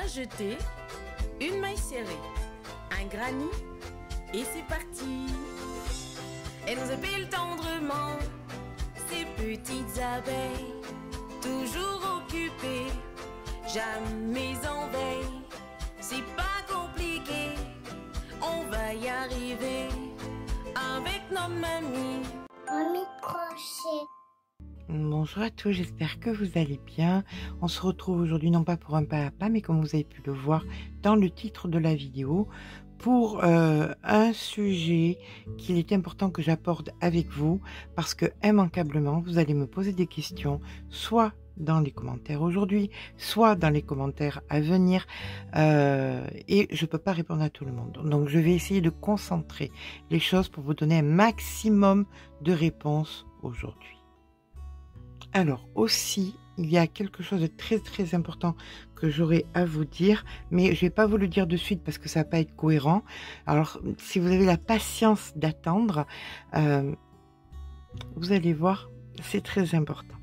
a jeté une maille serrée, un granit, et c'est parti. Elle nous appelle tendrement, ces petites abeilles, toujours occupées, jamais en veille. C'est pas compliqué, on va y arriver, avec notre mamie. Mamie Crochet. Bonjour à tous, j'espère que vous allez bien. On se retrouve aujourd'hui non pas pour un pas à pas, mais comme vous avez pu le voir dans le titre de la vidéo, pour un sujet qu'il est important que j'aborde avec vous, parce que immanquablement, vous allez me poser des questions, soit dans les commentaires aujourd'hui, soit dans les commentaires à venir, et je ne peux pas répondre à tout le monde. Donc je vais essayer de concentrer les choses pour vous donner un maximum de réponses aujourd'hui. Alors aussi, il y a quelque chose de très important que j'aurais à vous dire, mais je ne vais pas vous le dire de suite parce que ça ne va pas être cohérent. Alors, si vous avez la patience d'attendre, vous allez voir, c'est très important.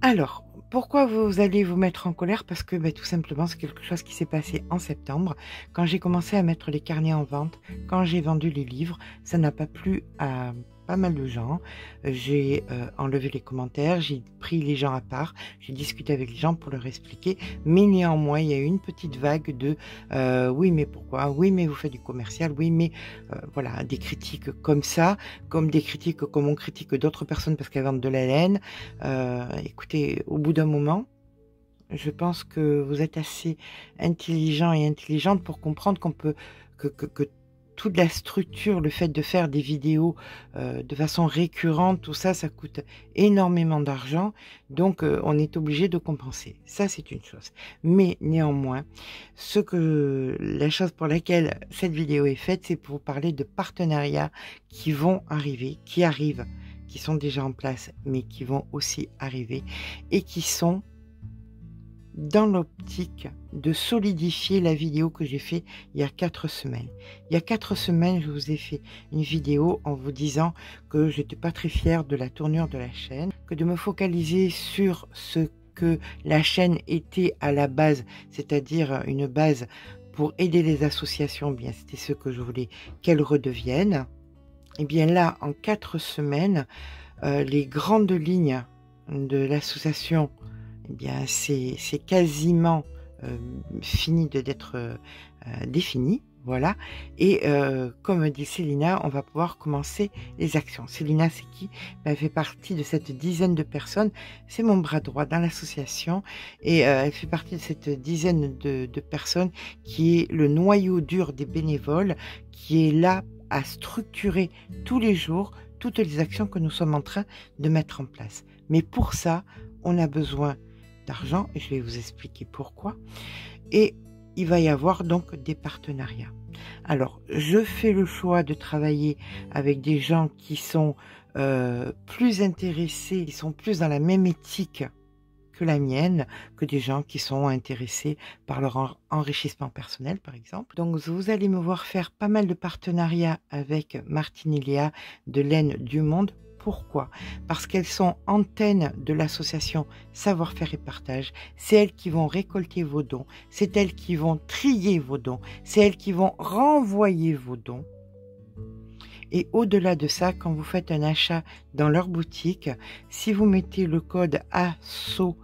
Alors, pourquoi vous allez vous mettre en colère? Parce que tout simplement, c'est quelque chose qui s'est passé en septembre. Quand j'ai commencé à mettre les carnets en vente, quand j'ai vendu les livres, ça n'a pas plu à pas mal de gens. J'ai enlevé les commentaires, j'ai pris les gens à part, j'ai discuté avec les gens pour leur expliquer, mais néanmoins il y a eu une petite vague de oui mais pourquoi, oui mais vous faites du commercial, oui mais voilà, des critiques comme ça, comme des critiques comme on critique d'autres personnes parce qu'elles vendent de la laine. Écoutez, au bout d'un moment, je pense que vous êtes assez intelligent et intelligente pour comprendre qu'on peut que toute la structure, le fait de faire des vidéos de façon récurrente, tout ça, ça coûte énormément d'argent. Donc, on est obligé de compenser. Ça, c'est une chose. Mais néanmoins, la chose pour laquelle cette vidéo est faite, c'est pour vous parler de partenariats qui vont arriver, qui arrivent, qui sont déjà en place, mais qui vont aussi arriver et qui sont dans l'optique de solidifier la vidéo que j'ai fait il y a 4 semaines. Il y a 4 semaines, je vous ai fait une vidéo en vous disant que je n'étais pas très fière de la tournure de la chaîne, que de me focaliser sur ce que la chaîne était à la base, c'est-à-dire une base pour aider les associations, bien c'était ce que je voulais qu'elles redeviennent. Et bien là, en 4 semaines, les grandes lignes de l'association, eh bien, c'est quasiment fini d'être défini, voilà. Et comme dit Célina, on va pouvoir commencer les actions. Célina, c'est qui? Elle fait partie de cette dizaine de personnes. C'est mon bras droit dans l'association et elle fait partie de cette dizaine de personnes qui est le noyau dur des bénévoles, qui est là à structurer tous les jours toutes les actions que nous sommes en train de mettre en place. Mais pour ça, on a besoin d'argent et je vais vous expliquer pourquoi. Et il va y avoir donc des partenariats. Alors, je fais le choix de travailler avec des gens qui sont plus intéressés, qui sont plus dans la même éthique que la mienne, que des gens qui sont intéressés par leur enrichissement personnel, par exemple. Donc, vous allez me voir faire pas mal de partenariats avec Martine et Léa de Laine du Monde. Pourquoi? Parce qu'elles sont antennes de l'association Savoir-faire et Partage. C'est elles qui vont récolter vos dons. C'est elles qui vont trier vos dons. C'est elles qui vont renvoyer vos dons. Et au-delà de ça, quand vous faites un achat dans leur boutique, si vous mettez le code ASSOMC,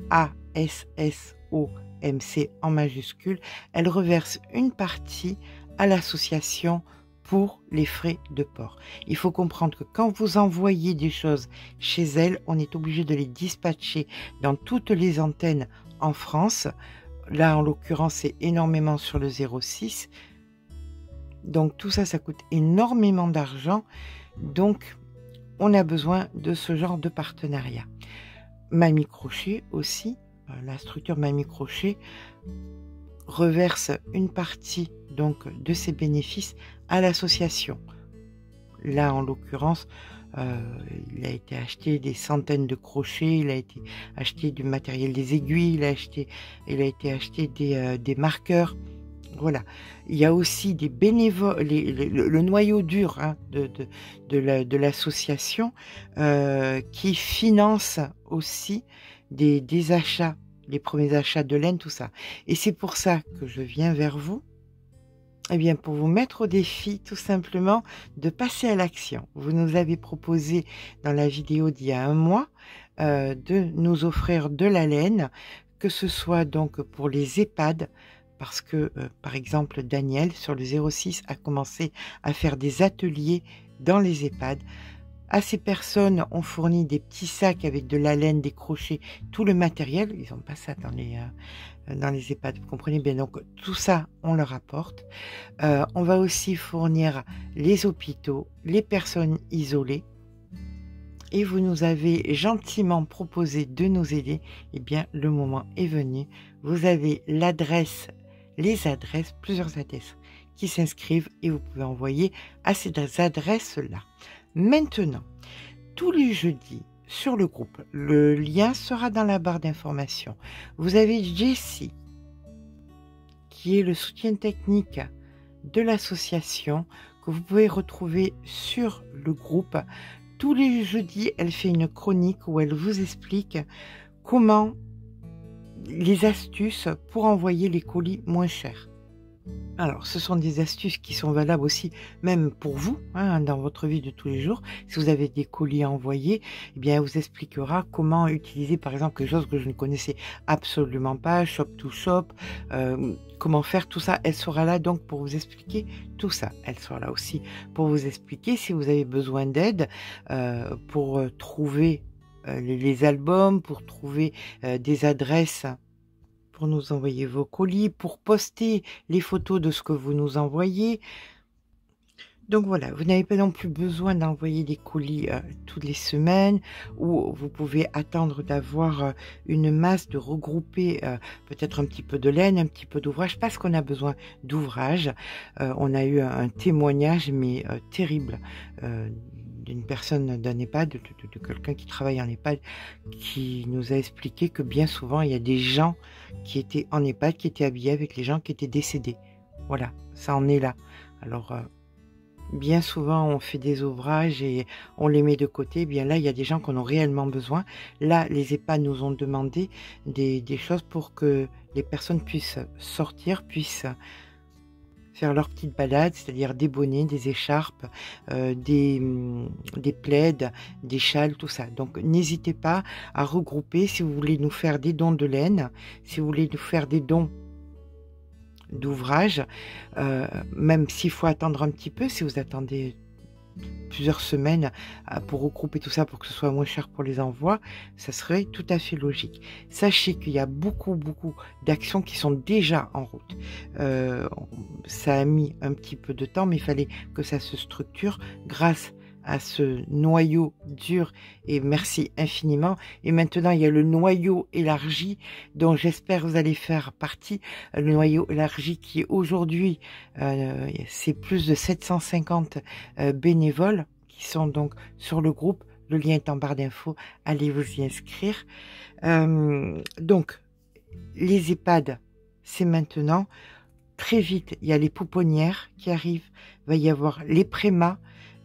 ASSOMC en majuscule, elles reversent une partie à l'association pour les frais de port. Il faut comprendre que quand vous envoyez des choses chez elles, on est obligé de les dispatcher dans toutes les antennes en France. Là, en l'occurrence, c'est énormément sur le 06. Donc, tout ça, ça coûte énormément d'argent. Donc, on a besoin de ce genre de partenariat. Mamie Crochet aussi, la structure Mamie Crochet reverse une partie donc de ses bénéfices à l'association. Là, en l'occurrence, il a été acheté des centaines de crochets, il a été acheté du matériel, des aiguilles, il a été acheté des marqueurs. Voilà. Il y a aussi des bénévoles, le noyau dur hein, de l'association qui finance aussi des achats les premiers achats de laine, tout ça. Et c'est pour ça que je viens vers vous, eh bien, pour vous mettre au défi, tout simplement, de passer à l'action. Vous nous avez proposé dans la vidéo d'il y a un mois de nous offrir de la laine, que ce soit donc pour les EHPAD, parce que, par exemple, Daniel, sur le 06, a commencé à faire des ateliers dans les EHPAD. À ces personnes, on fournit des petits sacs avec de la laine, des crochets, tout le matériel. Ils n'ont pas ça dans les EHPAD, vous comprenez bien. Donc, tout ça, on leur apporte. On va aussi fournir les hôpitaux, les personnes isolées. Et vous nous avez gentiment proposé de nous aider. Eh bien, le moment est venu. Vous avez l'adresse, plusieurs adresses qui s'inscrivent et vous pouvez envoyer à ces adresses-là. Maintenant, tous les jeudis sur le groupe, le lien sera dans la barre d'information. Vous avez Jessie, qui est le soutien technique de l'association, que vous pouvez retrouver sur le groupe. Tous les jeudis, elle fait une chronique où elle vous explique comment les astuces pour envoyer les colis moins chers. Alors, ce sont des astuces qui sont valables aussi, même pour vous, hein, dans votre vie de tous les jours. Si vous avez des colis à envoyer, eh bien, elle vous expliquera comment utiliser, par exemple, quelque chose que je ne connaissais absolument pas, Shop to Shop, comment faire tout ça. Elle sera là donc pour vous expliquer tout ça. Elle sera là aussi pour vous expliquer si vous avez besoin d'aide pour trouver les albums, pour trouver des adresses pour nous envoyer vos colis, pour poster les photos de ce que vous nous envoyez. Donc voilà, vous n'avez pas non plus besoin d'envoyer des colis toutes les semaines, ou vous pouvez attendre d'avoir une masse, de regrouper peut-être un petit peu de laine, un petit peu d'ouvrage, parce qu'on a besoin d'ouvrage. On a eu un témoignage, mais terrible, d'une personne d'un EHPAD, de quelqu'un qui travaille en EHPAD, qui nous a expliqué que bien souvent, il y a des gens qui étaient en EHPAD, qui étaient habillés avec les gens qui étaient décédés. Voilà, ça en est là. Alors, bien souvent, on fait des ouvrages et on les met de côté. Bien là, il y a des gens qui en ont réellement besoin. Là, les EHPAD nous ont demandé des choses pour que les personnes puissent sortir, puissent faire leur petite balade, c'est-à-dire des bonnets, des écharpes, des plaids, des châles, tout ça. Donc n'hésitez pas à regrouper si vous voulez nous faire des dons de laine, si vous voulez nous faire des dons d'ouvrage, même s'il faut attendre un petit peu, si vous attendez plusieurs semaines pour regrouper tout ça pour que ce soit moins cher pour les envois, ça serait tout à fait logique. Sachez qu'il y a beaucoup d'actions qui sont déjà en route. Ça a mis un petit peu de temps, mais il fallait que ça se structure grâce à ce noyau dur, et merci infiniment. Et maintenant, il y a le noyau élargi dont j'espère vous allez faire partie. Le noyau élargi qui aujourd'hui, c'est plus de 750 bénévoles qui sont donc sur le groupe. Le lien est en barre d'infos, allez vous y inscrire. Donc, les EHPAD, c'est maintenant. Très vite, il y a les pouponnières qui arrivent, il va y avoir les prémas,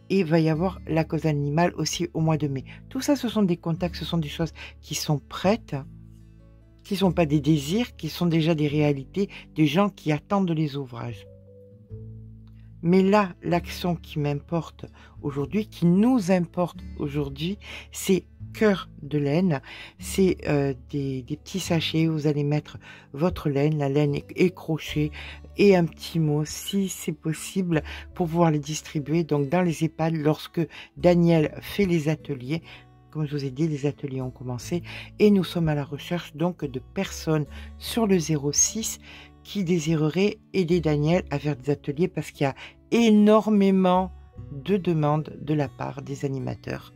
et il va y avoir la cause animale aussi au mois de mai. Tout ça, ce sont des contacts, ce sont des choses qui sont prêtes, qui ne sont pas des désirs, qui sont déjà des réalités, des gens qui attendent les ouvrages. Mais là, l'action qui m'importe aujourd'hui, qui nous importe aujourd'hui, c'est Cœur de laine. C'est des petits sachets où vous allez mettre votre laine, la laine écrochée, et un petit mot, si c'est possible, pour pouvoir les distribuer donc dans les EHPAD lorsque Daniel fait les ateliers. Comme je vous ai dit, les ateliers ont commencé et nous sommes à la recherche donc de personnes sur le 06 qui désireraient aider Daniel à faire des ateliers parce qu'il y a énormément de demandes de la part des animateurs.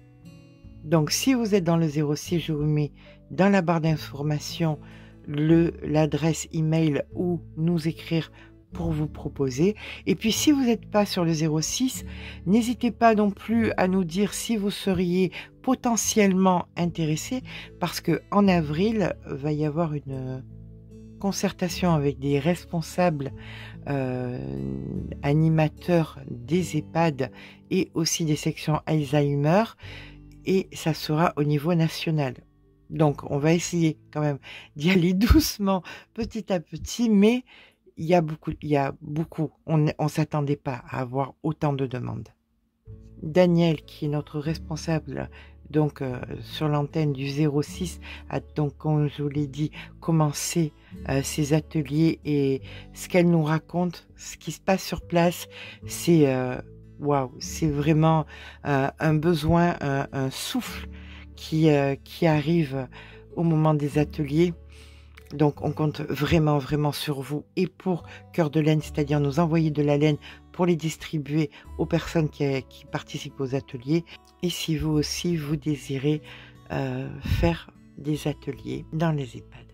Donc si vous êtes dans le 06, je vous mets dans la barre d'information l'adresse email ou nous écrire pour vous proposer. Et puis si vous n'êtes pas sur le 06, n'hésitez pas non plus à nous dire si vous seriez potentiellement intéressé, parce que en avril va y avoir une concertation avec des responsables animateurs des EHPAD et aussi des sections Alzheimer, et ça sera au niveau national. Donc, on va essayer quand même d'y aller doucement, petit à petit, mais il y a beaucoup. On ne s'attendait pas à avoir autant de demandes. Daniel, qui est notre responsable donc sur l'antenne du 06, a donc, comme je vous l'ai dit, commencé ses ateliers, et ce qu'elle nous raconte, ce qui se passe sur place, c'est waouh, c'est vraiment un besoin, un souffle qui arrive au moment des ateliers. Donc, on compte vraiment, vraiment sur vous et pour Cœur de Laine, c'est-à-dire nous envoyer de la laine pour les distribuer aux personnes qui participent aux ateliers. Et si vous aussi, vous désirez faire des ateliers dans les EHPAD.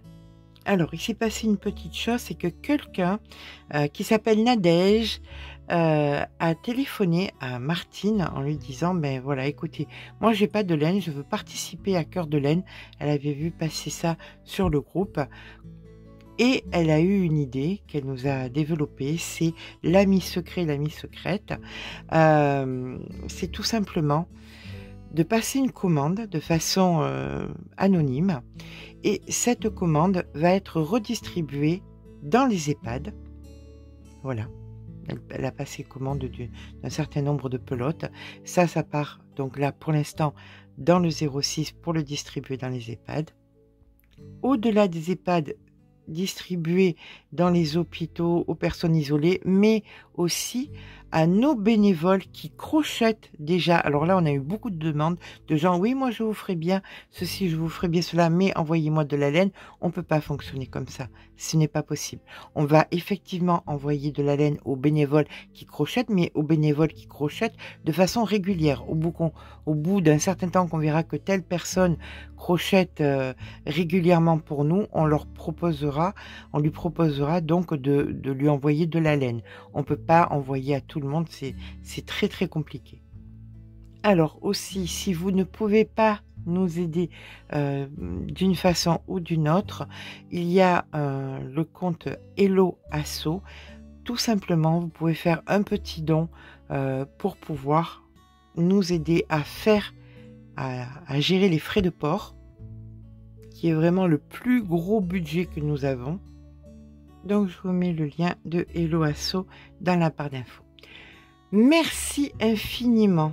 Alors, il s'est passé une petite chose, c'est que quelqu'un qui s'appelle Nadège a téléphoné à Martine en lui disant, ben voilà, écoutez, moi j'ai pas de laine, je veux participer à Cœur de Laine. Elle avait vu passer ça sur le groupe et elle a eu une idée qu'elle nous a développée, c'est l'ami secret, l'ami secrète. C'est tout simplement de passer une commande de façon anonyme, et cette commande va être redistribuée dans les EHPAD. Voilà. Elle a passé commande d'un certain nombre de pelotes. Ça part donc là pour l'instant dans le 06 pour le distribuer dans les EHPAD. Au-delà des EHPAD, distribuer dans les hôpitaux aux personnes isolées, mais aussi à nos bénévoles qui crochettent déjà. Alors là, on a eu beaucoup de demandes de gens, oui, moi je vous ferai bien ceci, je vous ferai bien cela, mais envoyez-moi de la laine. On ne peut pas fonctionner comme ça, ce n'est pas possible. On va effectivement envoyer de la laine aux bénévoles qui crochettent, mais aux bénévoles qui crochettent de façon régulière. Au bout d'un certain temps qu'on verra que telle personne crochette régulièrement pour nous, on lui proposera donc de lui envoyer de la laine. On ne peut pas envoyer à tout le monde, c'est très très compliqué. Alors aussi, si vous ne pouvez pas nous aider d'une façon ou d'une autre, il y a le compte Hello Asso. Tout simplement, vous pouvez faire un petit don pour pouvoir nous aider à gérer les frais de port, qui est vraiment le plus gros budget que nous avons. Donc, je vous mets le lien de Hello Asso dans la barre d'infos. Merci infiniment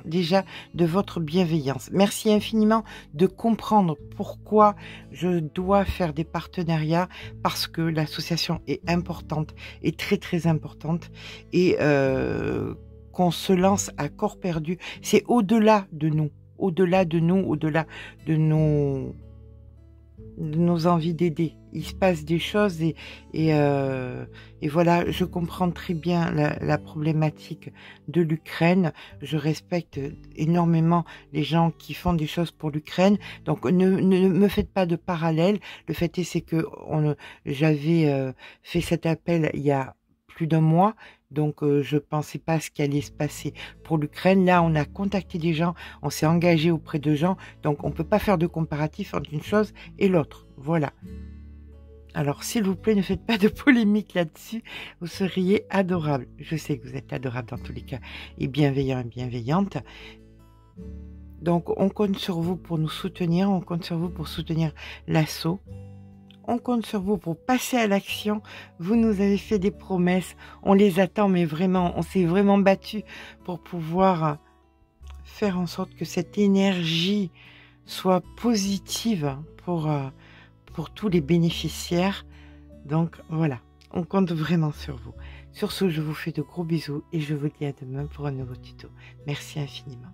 déjà de votre bienveillance. Merci infiniment de comprendre pourquoi je dois faire des partenariats, parce que l'association est importante, est très très importante, et qu'on se lance à corps perdu. C'est au-delà de nous, au-delà de nos envies d'aider. Il se passe des choses et voilà, je comprends très bien la problématique de l'Ukraine. Je respecte énormément les gens qui font des choses pour l'Ukraine. Donc ne me faites pas de parallèle. Le fait est, c'est que j'avais fait cet appel il y a plus d'1 mois. Donc, je ne pensais pas ce qui allait se passer pour l'Ukraine. Là, on a contacté des gens, on s'est engagé auprès de gens. Donc, on ne peut pas faire de comparatif entre une chose et l'autre. Voilà. Alors, s'il vous plaît, ne faites pas de polémique là-dessus. Vous seriez adorable. Je sais que vous êtes adorable dans tous les cas, et bienveillant et bienveillante. Donc, on compte sur vous pour nous soutenir. On compte sur vous pour soutenir l'asso. On compte sur vous pour passer à l'action. Vous nous avez fait des promesses. On les attend, mais vraiment, on s'est vraiment battu pour pouvoir faire en sorte que cette énergie soit positive pour tous les bénéficiaires. Donc voilà, on compte vraiment sur vous. Sur ce, je vous fais de gros bisous et je vous dis à demain pour un nouveau tuto. Merci infiniment.